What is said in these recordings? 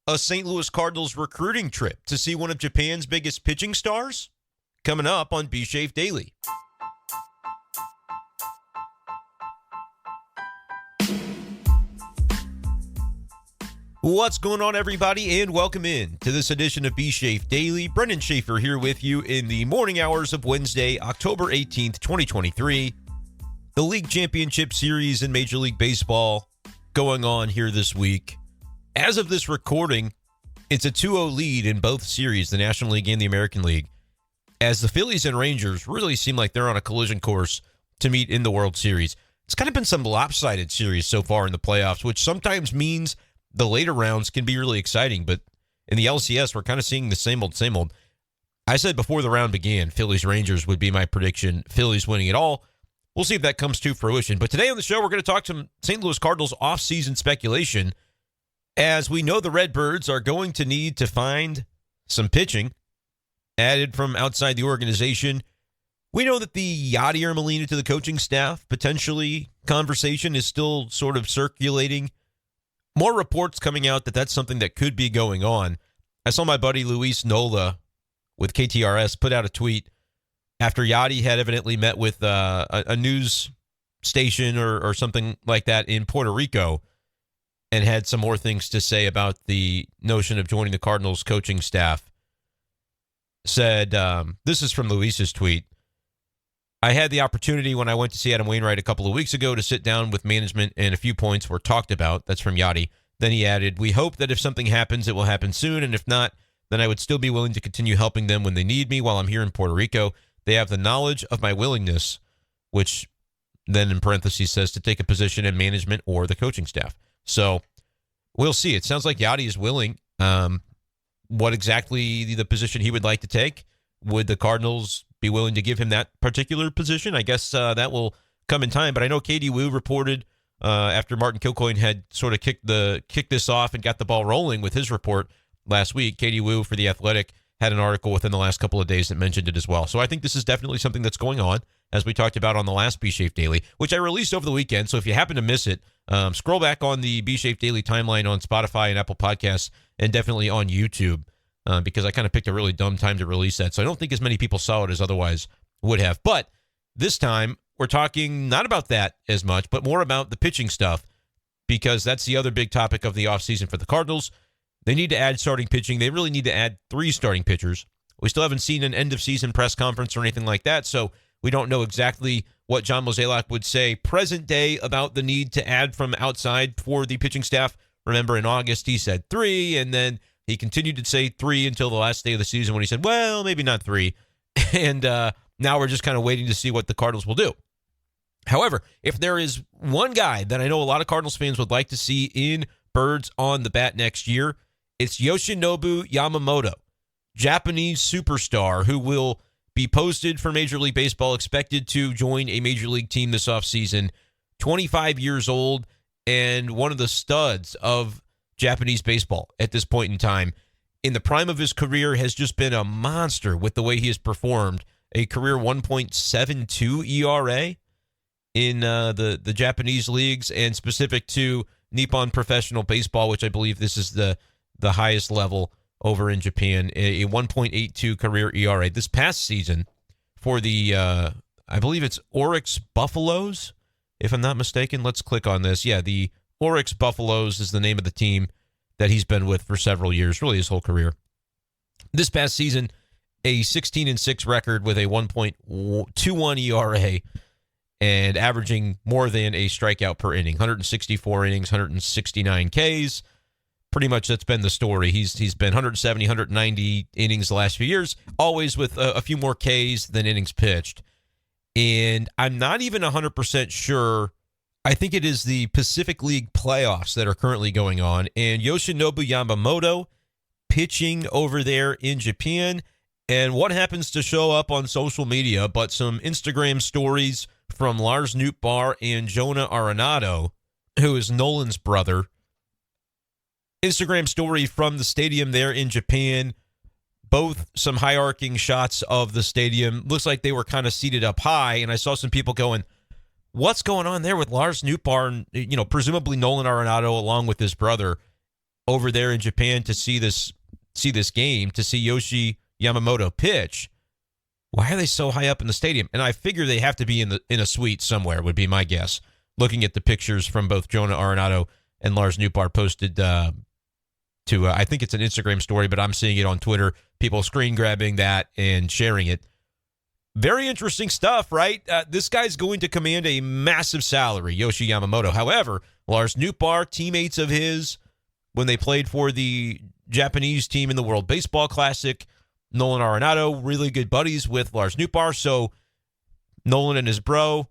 a St. Louis Cardinals recruiting trip to see one of Japan's biggest pitching stars? Coming up on B-Shape Daily. What's going on, everybody, and welcome in to this edition of B-Shape Daily. Brendan Schaefer here with you in the morning hours of Wednesday, October 18th, 2023. The League Championship Series in Major League Baseball going on here this week. As of this recording, it's a 2-0 lead in both series, the National League and the American League, as the Phillies and Rangers really seem like they're on a collision course to meet in the World Series. It's kind of been some lopsided series so far in the playoffs, which sometimes means the later rounds can be really exciting, but in the LCS, we're kind of seeing the same old. I said before the round began, Phillies-Rangers would be my prediction. Phillies winning it all. We'll see if that comes to fruition. But today on the show, we're going to talk some St. Louis Cardinals off-season speculation, as we know the Redbirds are going to need to find some pitching added from outside the organization. We know that the Yadier Molina to the coaching staff potentially conversation is still sort of circulating. More reports coming out that that's something that could be going on. I saw my buddy Luis Nola with KTRS put out a tweet after Yadi had evidently met with a news station or something like that in Puerto Rico and had some more things to say about the notion of joining the Cardinals coaching staff. Said, this is from Luis's tweet, "I had the opportunity when I went to see Adam Wainwright a couple of weeks ago to sit down with management, and a few points were talked about." That's from Yadi. Then he added, "We hope that if something happens, it will happen soon, and if not, then I would still be willing to continue helping them when they need me while I'm here in Puerto Rico. They have the knowledge of my willingness," which then in parentheses says to take a position in management or the coaching staff. So we'll see. It sounds like Yadi is willing. What exactly the position he would like to take? Would the Cardinals be willing to give him that particular position? I guess that will come in time. But I know Katie Wu reported after Martin Kilcoyne had sort of kicked this off and got the ball rolling with his report last week. Katie Wu for The Athletic had an article within the last couple of days that mentioned it as well. So I think this is definitely something that's going on, as we talked about on the last B-Shape Daily, which I released over the weekend. So if you happen to miss it, scroll back on the B-Shape Daily timeline on Spotify and Apple Podcasts, and definitely on YouTube, because I kind of picked a really dumb time to release that. So I don't think as many people saw it as otherwise would have. But this time, we're talking not about that as much, but more about the pitching stuff, because that's the other big topic of the offseason for the Cardinals. They need to add starting pitching. They really need to add 3 starting pitchers. We still haven't seen an end-of-season press conference or anything like that, so we don't know exactly what John Mozeliak would say present day about the need to add from outside for the pitching staff. Remember, in August, he said 3, and then he continued to say 3 until the last day of the season when he said, well, maybe not 3. And now we're just kind of waiting to see what the Cardinals will do. However, if there is one guy that I know a lot of Cardinals fans would like to see in Birds on the bat next year, it's Yoshinobu Yamamoto, Japanese superstar who will be posted for Major League Baseball, expected to join a Major League team this offseason, 25 years old, and one of the studs of Japanese baseball at this point in time. In the prime of his career, has just been a monster with the way he has performed. A career 1.72 ERA in the Japanese leagues, and specific to Nippon Professional Baseball, which I believe this is the highest level over in Japan, a 1.82 career ERA. This past season for the, I believe it's Oryx Buffaloes, if I'm not mistaken. Let's click on this. Yeah, the Oryx Buffaloes is the name of the team that he's been with for several years, really his whole career. This past season, a 16-6 record with a 1.21 ERA and averaging more than a strikeout per inning, 164 innings, 169 Ks. Pretty much that's been the story. He's been 170, 190 innings the last few years, always with a few more Ks than innings pitched. And I'm not even 100% sure. I think it is the Pacific League playoffs that are currently going on, and Yoshinobu Yamamoto pitching over there in Japan. And what happens to show up on social media but some Instagram stories from Lars Nootbaar and Jonah Arenado, who is Nolan's brother. Instagram story from the stadium there in Japan. Both some high-arcing shots of the stadium. Looks like they were kind of seated up high, and I saw some people going, what's going on there with Lars Nootbaar and, presumably Nolan Arenado along with his brother? over there in Japan to see this game, to see Yoshi Yamamoto pitch. Why are they so high up in the stadium? And I figure they have to be in a suite somewhere, would be my guess. Looking at the pictures from both Jonah Arenado and Lars Nootbaar posted to, I think it's an Instagram story, but I'm seeing it on Twitter. People screen grabbing that and sharing it. Very interesting stuff, right? This guy's going to command a massive salary, Yoshi Yamamoto. However, Lars Nootbaar, teammates of his, when they played for the Japanese team in the World Baseball Classic, Nolan Arenado, really good buddies with Lars Nootbaar. So Nolan and his bro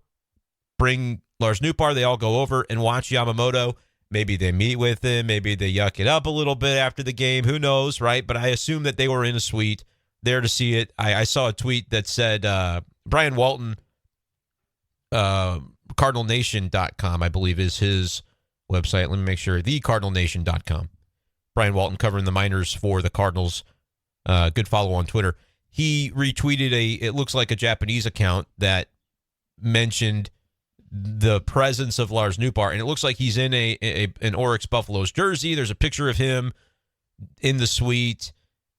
bring Lars Nootbaar. They all go over and watch Yamamoto. Maybe they meet with him. Maybe they yuck it up a little bit after the game. Who knows, right? But I assume that they were in a suite there to see it. I saw a tweet that said Brian Walton, CardinalNation.com, I believe is his website. Let me make sure. TheCardinalNation.com. Brian Walton covering the minors for the Cardinals. Good follow on Twitter. He retweeted it looks like a Japanese account that mentioned the presence of Lars Nootbaar, and it looks like he's in an Oryx Buffaloes jersey. There's a picture of him in the suite,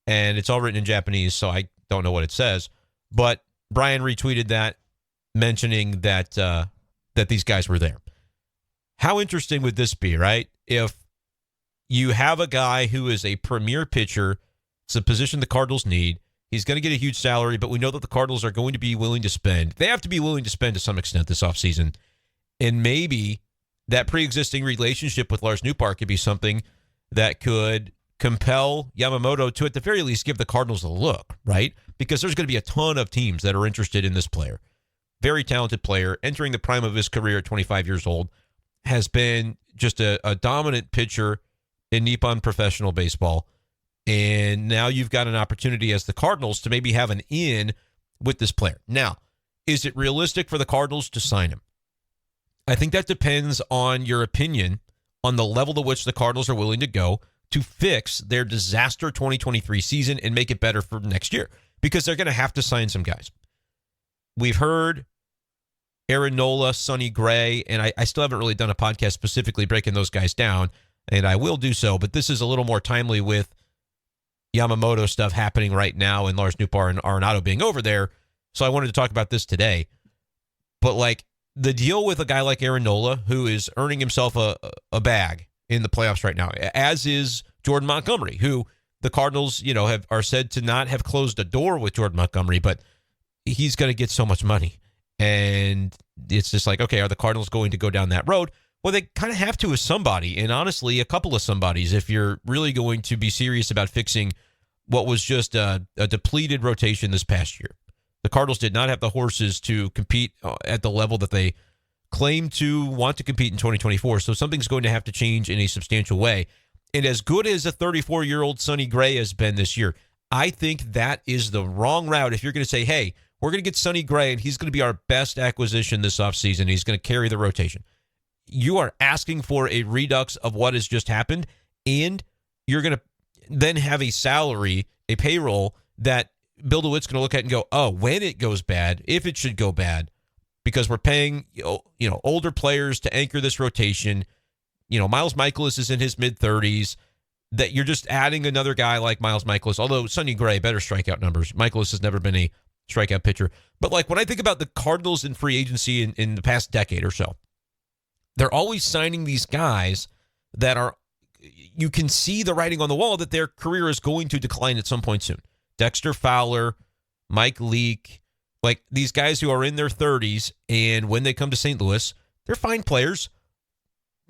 and it's all written in Japanese, so I don't know what it says. But Brian retweeted that, mentioning that these guys were there. How interesting would this be, right? If you have a guy who is a premier pitcher, it's a position the Cardinals need. He's going to get a huge salary, but we know that the Cardinals are going to be willing to spend. They have to be willing to spend to some extent this offseason. And maybe that pre-existing relationship with Lars Nootbaar could be something that could compel Yamamoto to, at the very least, give the Cardinals a look, right? Because there's going to be a ton of teams that are interested in this player. Very talented player, entering the prime of his career at 25 years old, has been just a dominant pitcher in Nippon professional baseball. And now you've got an opportunity as the Cardinals to maybe have an in with this player. Now, is it realistic for the Cardinals to sign him? I think that depends on your opinion on the level to which the Cardinals are willing to go to fix their disaster 2023 season and make it better for next year, because they're going to have to sign some guys. We've heard Aaron Nola, Sonny Gray, and I still haven't really done a podcast specifically breaking those guys down, and I will do so, but this is a little more timely with Yamamoto stuff happening right now and Lars Nootbaar and Arenado being over there. So I wanted to talk about this today. But like the deal with a guy like Aaron Nola, who is earning himself a bag in the playoffs right now, as is Jordan Montgomery, who the Cardinals, are said to not have closed a door with Jordan Montgomery, but he's going to get so much money. And it's just like, okay, are the Cardinals going to go down that road? Well, they kind of have to with somebody, and honestly, a couple of somebodies, if you're really going to be serious about fixing what was just a depleted rotation this past year. The Cardinals did not have the horses to compete at the level that they claim to want to compete in 2024, so something's going to have to change in a substantial way. And as good as a 34-year-old Sonny Gray has been this year, I think that is the wrong route if you're going to say, hey, we're going to get Sonny Gray, and he's going to be our best acquisition this offseason. He's going to carry the rotation. You are asking for a redux of what has just happened, and you're going to then have a salary, a payroll that Bill DeWitt's going to look at and go, oh, when it goes bad, if it should go bad, because we're paying older players to anchor this rotation. Miles Michaelis is in his mid-30s. That you're just adding another guy like Miles Michaelis, although Sonny Gray, better strikeout numbers. Michaelis has never been a strikeout pitcher. But like when I think about the Cardinals in free agency in the past decade or so, they're always signing these guys that are, you can see the writing on the wall that their career is going to decline at some point soon. Dexter Fowler, Mike Leake, like these guys who are in their 30s, and when they come to St. Louis, they're fine players,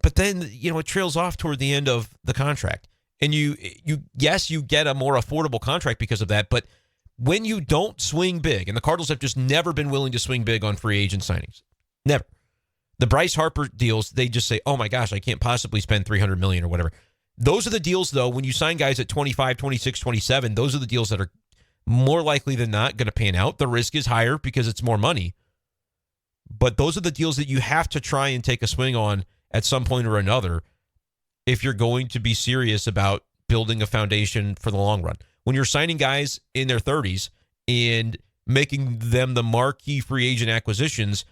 but then, it trails off toward the end of the contract. And you get a more affordable contract because of that, but when you don't swing big, and the Cardinals have just never been willing to swing big on free agent signings. Never. The Bryce Harper deals, they just say, oh my gosh, I can't possibly spend $300 million or whatever. Those are the deals, though, when you sign guys at 25, 26, 27, those are the deals that are more likely than not going to pan out. The risk is higher because it's more money. But those are the deals that you have to try and take a swing on at some point or another if you're going to be serious about building a foundation for the long run. When you're signing guys in their 30s and making them the marquee free agent acquisitions,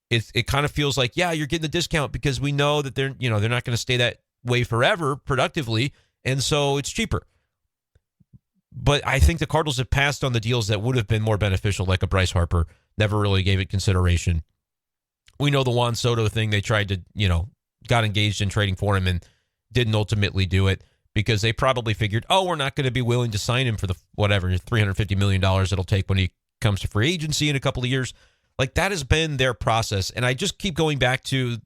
it kind of feels like, yeah, you're getting the discount because we know that they're not going to stay that way forever productively, and so it's cheaper. But I think the Cardinals have passed on the deals that would have been more beneficial, like a Bryce Harper. Never really gave it consideration. We know the Juan Soto thing. They tried to, got engaged in trading for him and didn't ultimately do it because they probably figured, we're not going to be willing to sign him for the $350 million it'll take when he comes to free agency in a couple of years. Like, that has been their process. And I just keep going back to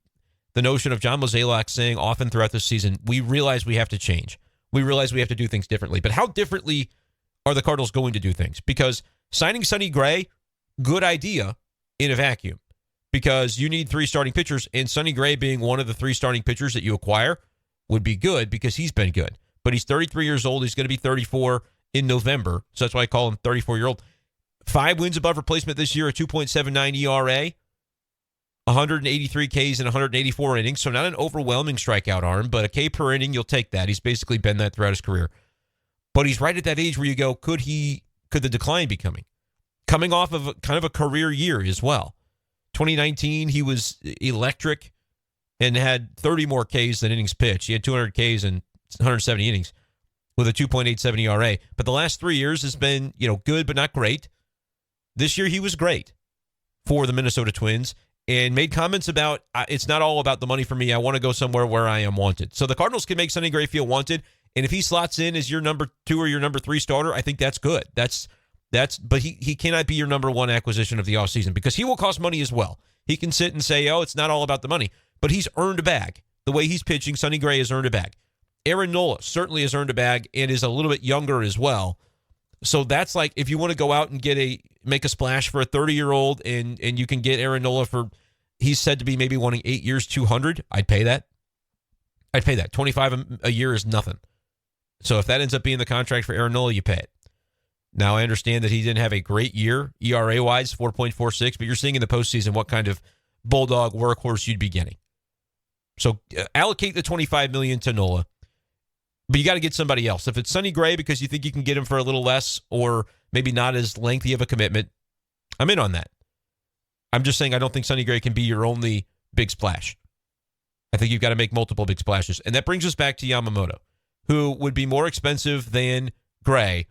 the notion of John Mozeliak saying often throughout the season, we realize we have to change. We realize we have to do things differently. But how differently are the Cardinals going to do things? Because signing Sonny Gray, good idea in a vacuum. Because you need 3 starting pitchers, and Sonny Gray being one of the 3 starting pitchers that you acquire would be good because he's been good. But he's 33 years old. He's going to be 34 in November. So that's why I call him 34-year-old. 5 wins above replacement this year, a 2.79 ERA, 183 Ks in 184 innings. So not an overwhelming strikeout arm, but a K per inning, you'll take that. He's basically been that throughout his career. But he's right at that age where you go, could the decline be coming? Coming off of kind of a career year as well. 2019, he was electric and had 30 more Ks than innings pitched. He had 200 Ks and 170 innings with a 2.87 ERA. But the last 3 years has been, good but not great. This year he was great for the Minnesota Twins and made comments about, it's not all about the money for me. I want to go somewhere where I am wanted. So the Cardinals can make Sonny Gray feel wanted. And if he slots in as your number 2 or your number 3 starter, I think that's good. But he cannot be your number 1 acquisition of the offseason because he will cost money as well. He can sit and say, it's not all about the money, but he's earned a bag. The way he's pitching, Sonny Gray has earned a bag. Aaron Nola certainly has earned a bag and is a little bit younger as well. So that's like, if you want to go out and make a splash for a 30-year-old and you can get Aaron Nola for, he's said to be maybe wanting 8 years, 200, I'd pay that. 25 a year is nothing. So if that ends up being the contract for Aaron Nola, you pay it. Now, I understand that he didn't have a great year, ERA-wise, 4.46, but you're seeing in the postseason what kind of bulldog workhorse you'd be getting. So allocate the $25 million to Nola, but you got to get somebody else. If it's Sonny Gray because you think you can get him for a little less or maybe not as lengthy of a commitment, I'm in on that. I'm just saying I don't think Sonny Gray can be your only big splash. I think you've got to make multiple big splashes. And that brings us back to Yamamoto, who would be more expensive than Gray,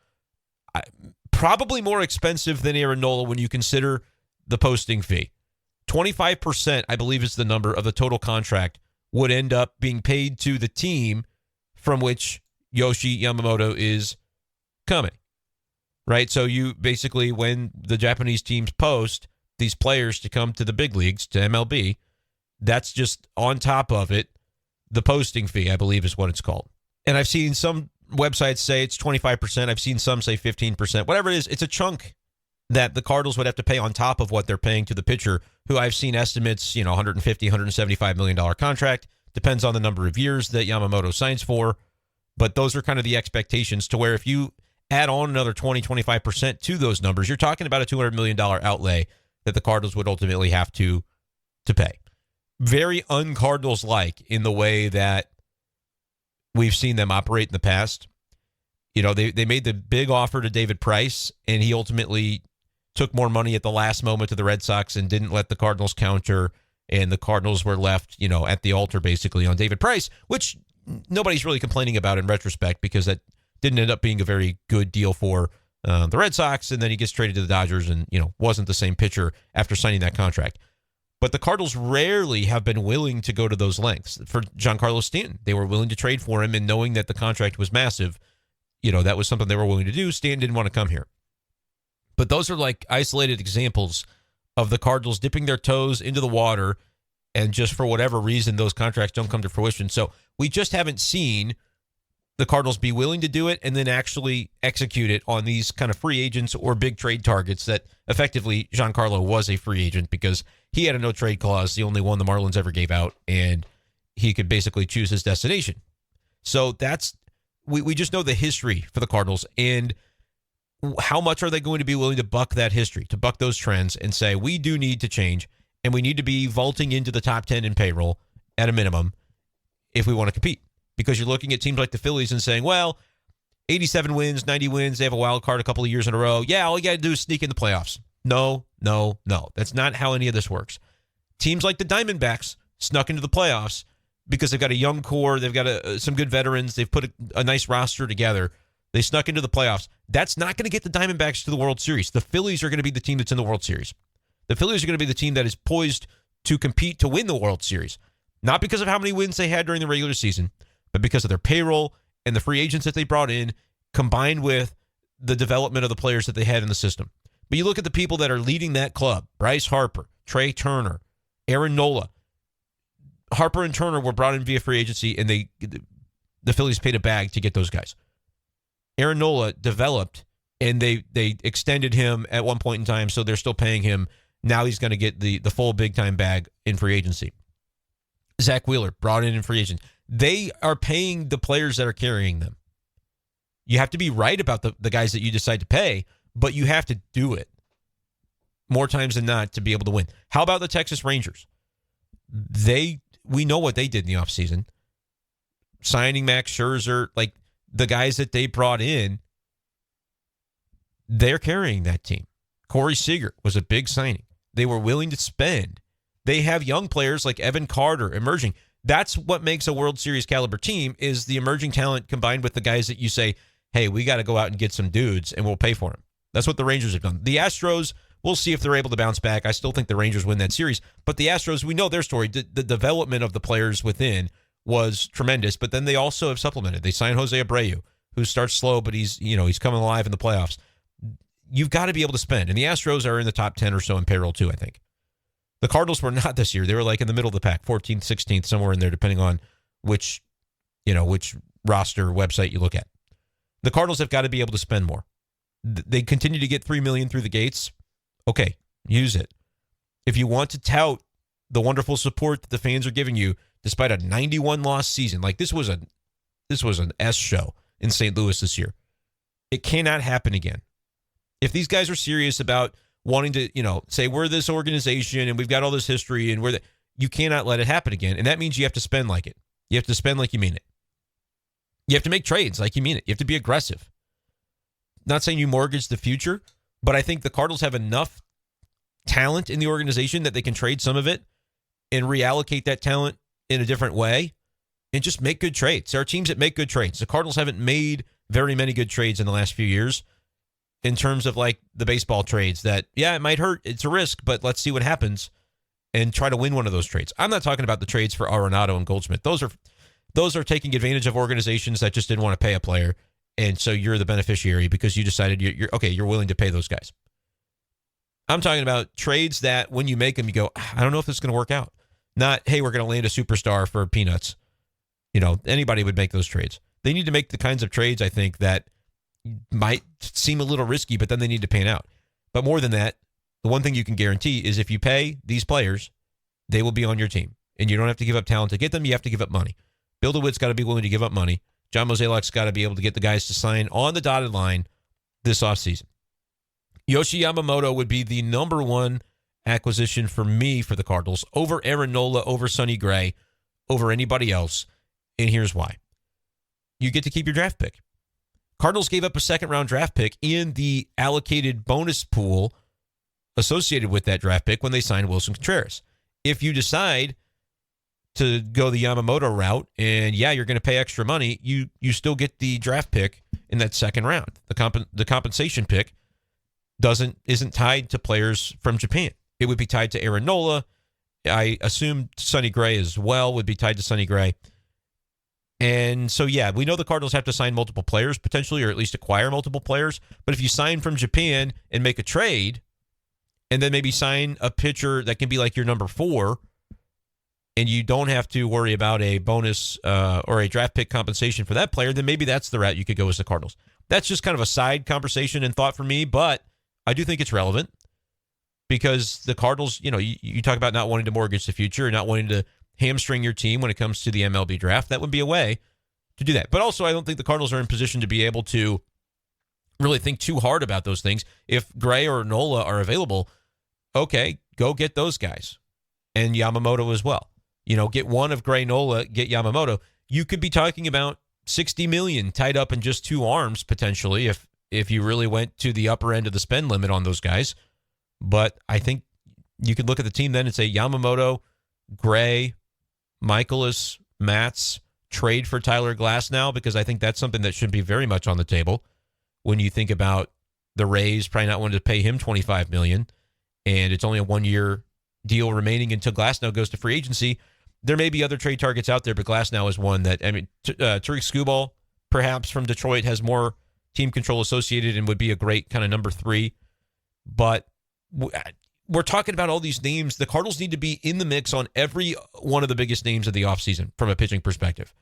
probably more expensive than Aaron Nola when you consider the posting fee. 25%, I believe, is the number of the total contract would end up being paid to the team from which Yoshi Yamamoto is coming. Right? So you basically, when the Japanese teams post these players to come to the big leagues, to MLB, that's just on top of it, the posting fee, I believe is what it's called. And I've seen some websites say it's 25%. I've seen some say 15%. Whatever it is, it's a chunk that the Cardinals would have to pay on top of what they're paying to the pitcher, who I've seen estimates, $150, $175 million contract. Depends on the number of years that Yamamoto signs for. But those are kind of the expectations to where if you add on another 20, 25% to those numbers, you're talking about a $200 million outlay that the Cardinals would ultimately have to pay. Very un-Cardinals-like in the way that we've seen them operate in the past. They made the big offer to David Price, and he ultimately took more money at the last moment to the Red Sox and didn't let the Cardinals counter, and the Cardinals were left, at the altar basically on David Price, which nobody's really complaining about in retrospect because that didn't end up being a very good deal for the Red Sox, and then he gets traded to the Dodgers and, wasn't the same pitcher after signing that contract. But the Cardinals rarely have been willing to go to those lengths. For Giancarlo Stanton, they were willing to trade for him, and knowing that the contract was massive, that was something they were willing to do. Stanton didn't want to come here. But those are like isolated examples of the Cardinals dipping their toes into the water, and just for whatever reason, those contracts don't come to fruition. So we just haven't seen the Cardinals be willing to do it and then actually execute it on these kind of free agents or big trade targets that effectively Giancarlo was a free agent because he had a no-trade clause, the only one the Marlins ever gave out, and he could basically choose his destination. So we just know the history for the Cardinals, and how much are they going to be willing to buck that history, to buck those trends and say, we do need to change, and we need to be vaulting into the top 10 in payroll at a minimum if we want to compete. Because you're looking at teams like the Phillies and saying, well, 87 wins, 90 wins, they have a wild card a couple of years in a row. Yeah, all you got to do is sneak in the playoffs. No. That's not how any of this works. Teams like the Diamondbacks snuck into the playoffs because they've got a young core, they've got some good veterans, they've put a nice roster together. They snuck into the playoffs. That's not going to get the Diamondbacks to the World Series. The Phillies are going to be the team that's in the World Series. The Phillies are going to be the team that is poised to compete to win the World Series. Not because of how many wins they had during the regular season, but because of their payroll and the free agents that they brought in, combined with the development of the players that they had in the system. But you look at the people that are leading that club: Bryce Harper, Trey Turner, Aaron Nola. Harper and Turner were brought in via free agency, and the Phillies paid a bag to get those guys. Aaron Nola developed, and they extended him at one point in time, so they're still paying him. Now he's going to get the full big-time bag in free agency. Zach Wheeler, brought in free agent. They are paying the players that are carrying them. You have to be right about the guys that you decide to pay, but you have to do it more times than not to be able to win. How about the Texas Rangers? We know what they did in the offseason. Signing Max Scherzer, like the guys that they brought in, they're carrying that team. Corey Seager was a big signing. They were willing to spend. They have young players like Evan Carter emerging. That's what makes a World Series caliber team, is the emerging talent combined with the guys that you say, hey, we got to go out and get some dudes and we'll pay for them. That's what the Rangers have done. The Astros, we'll see if they're able to bounce back. I still think the Rangers win that series. But the Astros, we know their story. The development of the players within was tremendous, but then they also have supplemented. They signed Jose Abreu, who starts slow, but he's coming alive in the playoffs. You've got to be able to spend. And the Astros are in the top 10 or so in payroll too, I think. The Cardinals were not this year. They were like in the middle of the pack, 14th, 16th, somewhere in there, depending on which roster website you look at. The Cardinals have got to be able to spend more. They continue to get $3 million through the gates. Okay, use it. If you want to tout the wonderful support that the fans are giving you, despite a 91-loss season, like this was an S show in St. Louis this year. It cannot happen again. If these guys are serious about wanting to, say we're this organization and we've got all this history and you cannot let it happen again. And that means you have to spend like it. You have to spend like you mean it. You have to make trades like you mean it. You have to be aggressive. Not saying you mortgage the future, but I think the Cardinals have enough talent in the organization that they can trade some of it and reallocate that talent in a different way and just make good trades. There are teams that make good trades. The Cardinals haven't made very many good trades in the last few years in terms of like the baseball trades that, yeah, it might hurt. It's a risk, but let's see what happens and try to win one of those trades. I'm not talking about the trades for Arenado and Goldschmidt. Those are taking advantage of organizations that just didn't want to pay a player. And so you're the beneficiary because you decided you're willing to pay those guys. I'm talking about trades that when you make them, you go, I don't know if this is going to work out. Not, hey, we're going to land a superstar for peanuts. Anybody would make those trades. They need to make the kinds of trades, I think, that might seem a little risky, but then they need to pan out. But more than that, the one thing you can guarantee is if you pay these players, they will be on your team. And you don't have to give up talent to get them. You have to give up money. Bill DeWitt's got to be willing to give up money. John Mozeliak's got to be able to get the guys to sign on the dotted line this offseason. Yoshinobu Yamamoto would be the number one acquisition for me for the Cardinals over Aaron Nola, over Sonny Gray, over anybody else. And here's why. You get to keep your draft pick. Cardinals gave up a second-round draft pick in the allocated bonus pool associated with that draft pick when they signed Wilson Contreras. If you decide to go the Yamamoto route, and yeah, you're going to pay extra money, you still get the draft pick in that second round. The compensation pick isn't tied to players from Japan. It would be tied to Aaron Nola. I assume Sonny Gray as well would be tied to Sonny Gray. And so, yeah, we know the Cardinals have to sign multiple players potentially, or at least acquire multiple players. But if you sign from Japan and make a trade, and then maybe sign a pitcher that can be like your number 4, and you don't have to worry about a bonus or a draft pick compensation for that player, then maybe that's the route you could go as the Cardinals. That's just kind of a side conversation and thought for me, but I do think it's relevant because the Cardinals, you talk about not wanting to mortgage the future and not wanting to hamstring your team when it comes to the MLB draft. That would be a way to do that. But also, I don't think the Cardinals are in position to be able to really think too hard about those things. If Gray or Nola are available, okay, go get those guys and Yamamoto as well. Get one of Gray, Nola, get Yamamoto. You could be talking about $60 million tied up in just 2 arms potentially if you really went to the upper end of the spend limit on those guys. But I think you could look at the team then and say Yamamoto, Gray, Michaelis, Mats trade for Tyler Glasnow? Because I think that's something that should be very much on the table when you think about the Rays probably not wanting to pay him $25 million, and it's only a 1-year deal remaining until Glasnow goes to free agency. There may be other trade targets out there, but Glasnow is one that, Tariq Skubal, perhaps from Detroit, has more team control associated and would be a great kind of number 3. But we're talking about all these names. The Cardinals need to be in the mix on every one of the biggest names of the offseason from a pitching perspective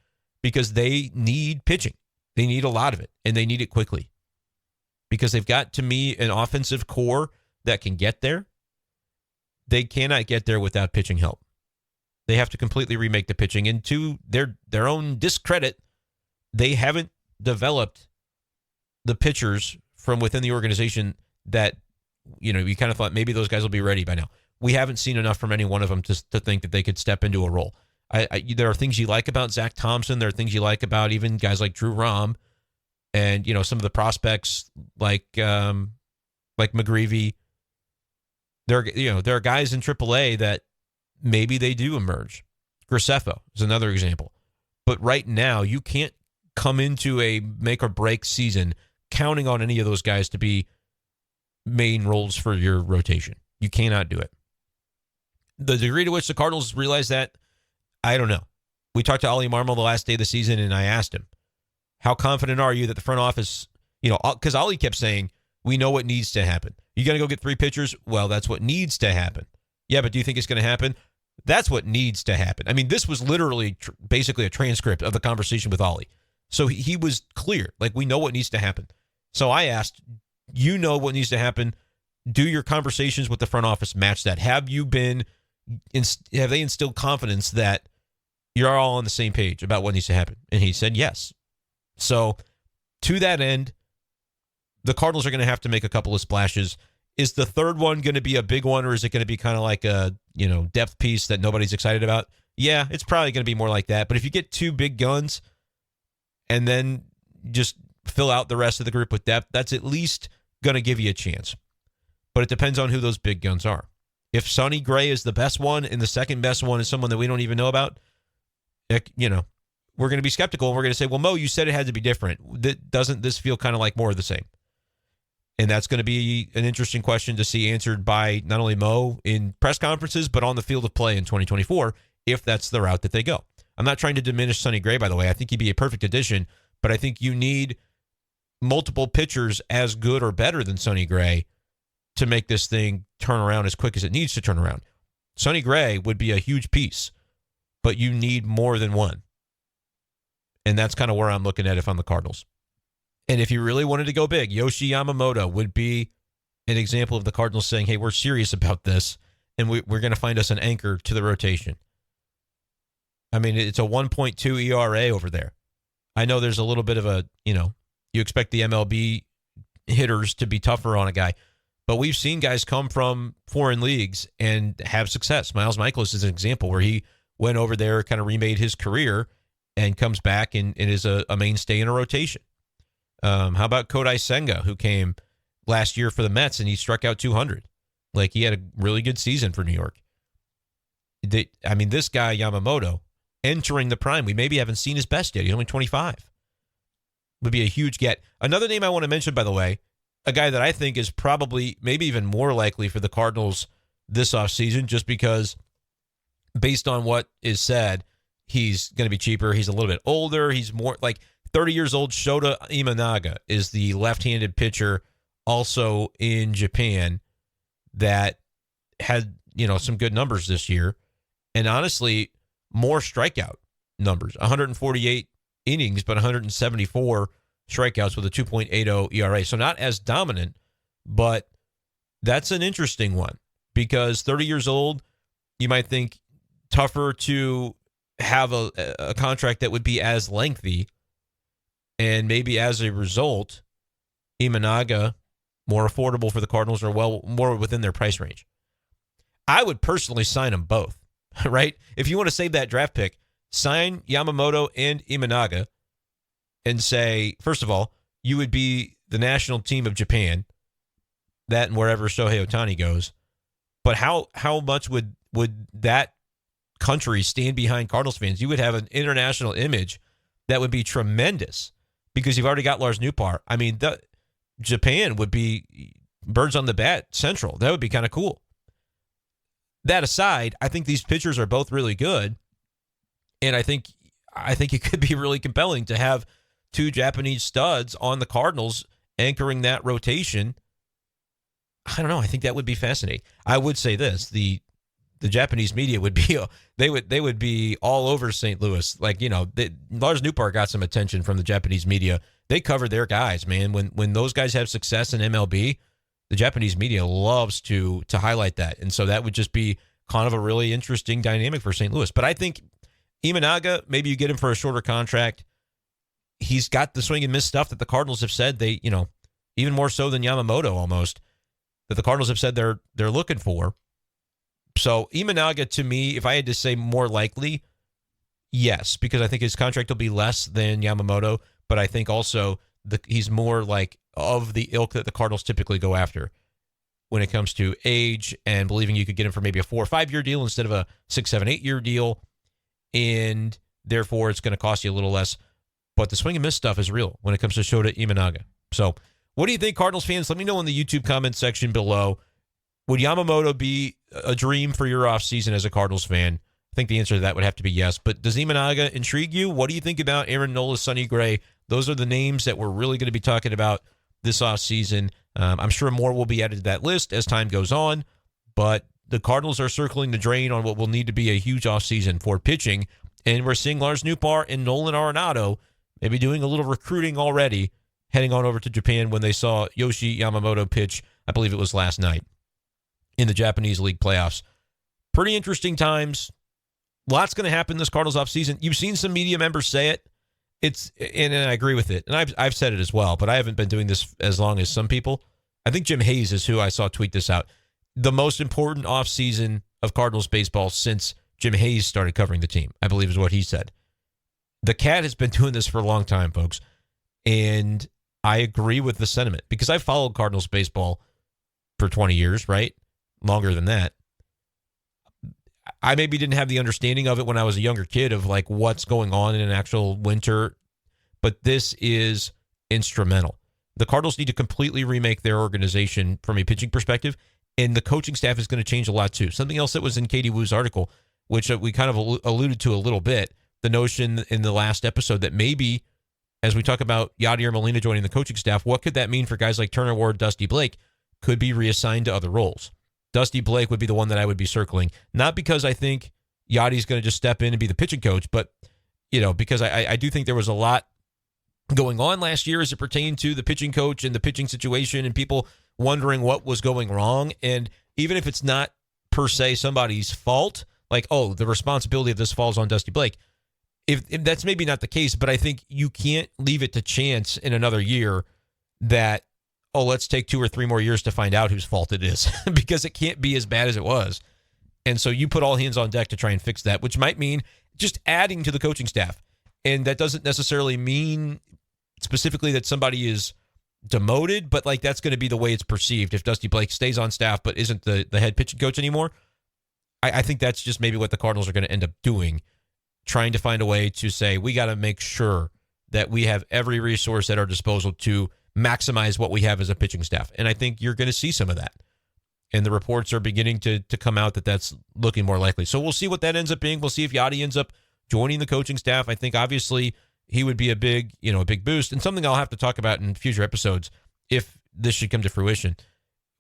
because they need pitching. They need a lot of it, and they need it quickly because they've got, to me, an offensive core that can get there. They cannot get there without pitching help. They have to completely remake the pitching. And to their own discredit, they haven't developed the pitchers from within the organization that, you kind of thought maybe those guys will be ready by now. We haven't seen enough from any one of them to think that they could step into a role. There are things you like about Zach Thompson. There are things you like about even guys like Drew Rom and, some of the prospects like McGreevy. There are guys in AAA that maybe they do emerge. Graceffo is another example. But right now, you can't come into a make or break season counting on any of those guys to be main roles for your rotation. You cannot do it. The degree to which the Cardinals realize that, I don't know. We talked to Ollie Marmol the last day of the season, and I asked him, how confident are you that the front office, because Ollie kept saying, we know what needs to happen. You got to go get 3 pitchers? Well, that's what needs to happen. Yeah, but do you think it's going to happen? That's what needs to happen. I mean, this was literally basically a transcript of the conversation with Ollie. So he was clear. Like, we know what needs to happen. So I asked, what needs to happen? Do your conversations with the front office match that? Have they instilled confidence that you're all on the same page about what needs to happen? And he said yes. So to that end, the Cardinals are going to have to make a couple of splashes. Is the third one going to be a big one, or is it going to be kind of like a, depth piece that nobody's excited about? Yeah, it's probably going to be more like that. But if you get 2 big guns and then just fill out the rest of the group with depth, that's at least going to give you a chance. But it depends on who those big guns are. If Sonny Gray is the best one and the second best one is someone that we don't even know about, we're going to be skeptical. And we're going to say, well, Mo, you said it had to be different. Doesn't this feel kind of like more of the same? And that's going to be an interesting question to see answered by not only Mo in press conferences, but on the field of play in 2024, if that's the route that they go. I'm not trying to diminish Sonny Gray, by the way. I think he'd be a perfect addition, but I think you need multiple pitchers as good or better than Sonny Gray to make this thing turn around as quick as it needs to turn around. Sonny Gray would be a huge piece, but you need more than one. And that's kind of where I'm looking at if I'm the Cardinals. And if you really wanted to go big, Yoshi Yamamoto would be an example of the Cardinals saying, hey, we're serious about this, and we're going to find us an anchor to the rotation. I mean, it's a 1.2 ERA over there. I know there's a little bit of a, you expect the MLB hitters to be tougher on a guy, but we've seen guys come from foreign leagues and have success. Miles Michaelis is an example where he went over there, kind of remade his career, and comes back and is a mainstay in a rotation. How about Kodai Senga, who came last year for the Mets and he struck out 200? Like, he had a really good season for New York. This guy, Yamamoto, entering the prime, we maybe haven't seen his best yet. He's only 25. Would be a huge get. Another name I want to mention, by the way, a guy that I think is probably maybe even more likely for the Cardinals this offseason, just because based on what is said, he's going to be cheaper. He's a little bit older. He's more like 30 years old. Shota Imanaga is the left-handed pitcher also in Japan that had, some good numbers this year. And honestly, more strikeout numbers, 148 innings, but 174 strikeouts with a 2.80 ERA. So not as dominant, but that's an interesting one because 30 years old, you might think tougher to have a contract that would be as lengthy. And maybe as a result, Imanaga, more affordable for the Cardinals, or more within their price range. I would personally sign them both, right? If you want to save that draft pick, sign Yamamoto and Imanaga and say, first of all, you would be the national team of Japan, that and wherever Shohei Ohtani goes. But how much would that country stand behind Cardinals fans. You would have an international image that would be tremendous because you've already got Lars Nootbaar. I mean, Japan would be birds on the bat central. That would be kind of cool. That aside, I think these pitchers are both really good, and I think it could be really compelling to have two Japanese studs on the Cardinals anchoring that rotation. I don't know. I think that would be fascinating. I would say this: the Japanese media would be they would be all over St. Louis. Like, Lars Nootbaar got some attention from the Japanese media. They cover their guys, man. When those guys have success in MLB, the Japanese media loves to highlight that, and so that would just be kind of a really interesting dynamic for St. Louis. But I think Imanaga, maybe you get him for a shorter contract. He's got the swing and miss stuff that the Cardinals have said they, even more so than Yamamoto almost, that the Cardinals have said they're looking for. So Imanaga, to me, if I had to say more likely, yes, because I think his contract will be less than Yamamoto, but I think also he's more like of the ilk that the Cardinals typically go after when it comes to age and believing you could get him for maybe a 4 or 5 year deal instead of a 6, 7, 8 year deal, and therefore it's going to cost you a little less. But the swing and miss stuff is real when it comes to Shota Imanaga. So what do you think, Cardinals fans? Let me know in the YouTube comment section below. Would Yamamoto be a dream for your offseason as a Cardinals fan? I think the answer to that would have to be yes. But does Imanaga intrigue you? What do you think about Aaron Nola, Sonny Gray? Those are the names that we're really going to be talking about this offseason. I'm sure more will be added to that list as time goes on. But the Cardinals are circling the drain on what will need to be a huge offseason for pitching. And we're seeing Lars Nootbaar and Nolan Arenado maybe doing a little recruiting already, heading on over to Japan when they saw Yoshi Yamamoto pitch, I believe it was last night, in the Japanese League playoffs. Pretty interesting times. Lots going to happen this Cardinals offseason. You've seen some media members say it. And I agree with it. And I've said it as well, but I haven't been doing this as long as some people. I think Jim Hayes is who I saw tweet this out. The most important offseason of Cardinals baseball since Jim Hayes started covering the team, I believe is what he said. The Cat has been doing this for a long time, folks. And I agree with the sentiment because I followed Cardinals baseball for 20 years, right? Longer than that. I maybe didn't have the understanding of it when I was a younger kid of like what's going on in an actual winter, but this is instrumental. The Cardinals need to completely remake their organization from a pitching perspective, and the coaching staff is going to change a lot too. Something else that was in Katie Woo's article, which we kind of alluded to a little bit, the notion in the last episode that maybe as we talk about Yadier Molina joining the coaching staff, what could that mean for guys like Turner Ward, Dusty Blake, could be reassigned to other roles. Dusty Blake would be the one that I would be circling, not because I think Yadi's going to just step in and be the pitching coach, but because I do think there was a lot going on last year as it pertained to the pitching coach and the pitching situation and people wondering what was going wrong. And even if it's not per se somebody's fault, like, the responsibility of this falls on Dusty Blake, if that's maybe not the case, but I think you can't leave it to chance in another year that, let's take 2 or 3 more years to find out whose fault it is because it can't be as bad as it was. And so you put all hands on deck to try and fix that, which might mean just adding to the coaching staff. And that doesn't necessarily mean specifically that somebody is demoted, but like that's going to be the way it's perceived if Dusty Blake stays on staff but isn't the head pitching coach anymore. I think that's just maybe what the Cardinals are going to end up doing, trying to find a way to say, we got to make sure that we have every resource at our disposal to maximize what we have as a pitching staff. And I think you're going to see some of that. And the reports are beginning to come out that that's looking more likely. So we'll see what that ends up being. We'll see if Yadi ends up joining the coaching staff. I think obviously he would be a big boost and something I'll have to talk about in future episodes if this should come to fruition.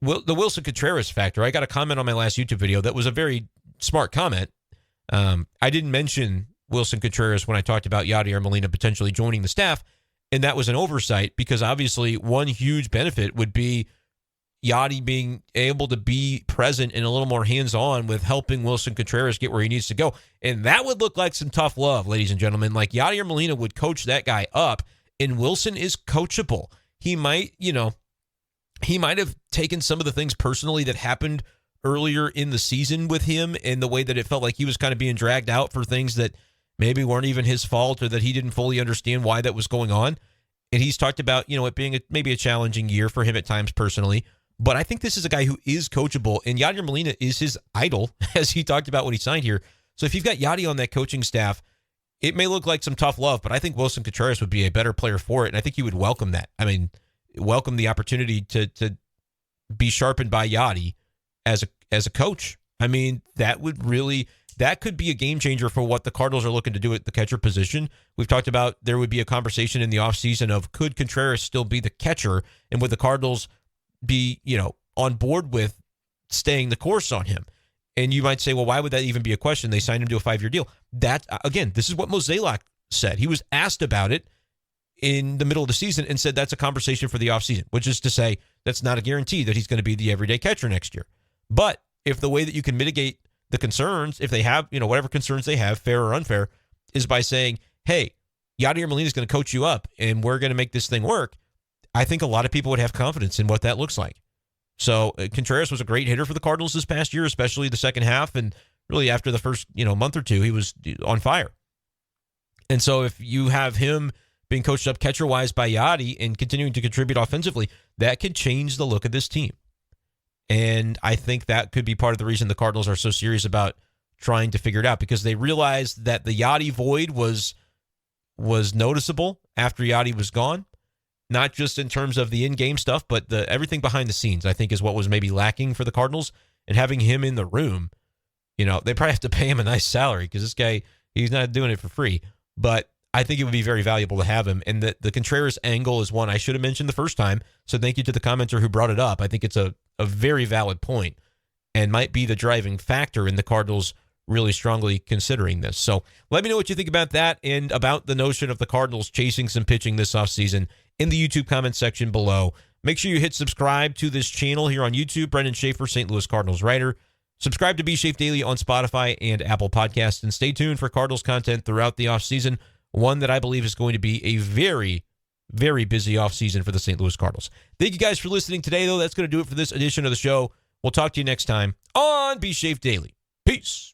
The Wilson Contreras factor. I got a comment on my last YouTube video that was a very smart comment. I didn't mention Wilson Contreras when I talked about Yadier Molina potentially joining the staff, and that was an oversight because obviously one huge benefit would be Yadi being able to be present and a little more hands-on with helping Wilson Contreras get where he needs to go. And that would look like some tough love, ladies and gentlemen. Like Yadier Molina would coach that guy up, and Wilson is coachable. He might have taken some of the things personally that happened earlier in the season with him and the way that it felt like he was kind of being dragged out for things that maybe weren't even his fault or that he didn't fully understand why that was going on. And he's talked about, it being maybe a challenging year for him at times personally. But I think this is a guy who is coachable, and Yadier Molina is his idol, as he talked about when he signed here. So if you've got Yadi on that coaching staff, it may look like some tough love, but I think Wilson Contreras would be a better player for it, and I think he would welcome that. I mean, welcome the opportunity to be sharpened by Yadi as a coach. I mean, that could be a game changer for what the Cardinals are looking to do at the catcher position. We've talked about there would be a conversation in the offseason of could Contreras still be the catcher, and would the Cardinals be, on board with staying the course on him? And you might say, well, why would that even be a question? They signed him to a 5-year deal. That, again, this is what Mozeliak said. He was asked about it in the middle of the season and said that's a conversation for the offseason, which is to say that's not a guarantee that he's going to be the everyday catcher next year. But if the way that you can mitigate the concerns, if they have, whatever concerns they have, fair or unfair, is by saying, hey, Yadier Molina is going to coach you up and we're going to make this thing work, I think a lot of people would have confidence in what that looks like. So Contreras was a great hitter for the Cardinals this past year, especially the second half. And really after the first, month or two, he was on fire. And so if you have him being coached up catcher-wise by Yadi and continuing to contribute offensively, that could change the look of this team. And I think that could be part of the reason the Cardinals are so serious about trying to figure it out, because they realized that the Yadi void was noticeable after Yadi was gone. Not just in terms of the in-game stuff, but everything behind the scenes, I think, is what was maybe lacking for the Cardinals. And having him in the room, they probably have to pay him a nice salary because this guy, he's not doing it for free. But I think it would be very valuable to have him. And the Contreras angle is one I should have mentioned the first time. So thank you to the commenter who brought it up. I think it's a very valid point and might be the driving factor in the Cardinals really strongly considering this. So let me know what you think about that and about the notion of the Cardinals chasing some pitching this offseason in the YouTube comment section below. Make sure you hit subscribe to this channel here on YouTube. Brendan Schaefer, St. Louis Cardinals writer. Subscribe to Be Shafe Daily on Spotify and Apple Podcasts, and stay tuned for Cardinals content throughout the offseason, one that I believe is going to be a very, very busy offseason for the St. Louis Cardinals. Thank you guys for listening today, though. That's going to do it for this edition of the show. We'll talk to you next time on Be Shafe Daily. Peace.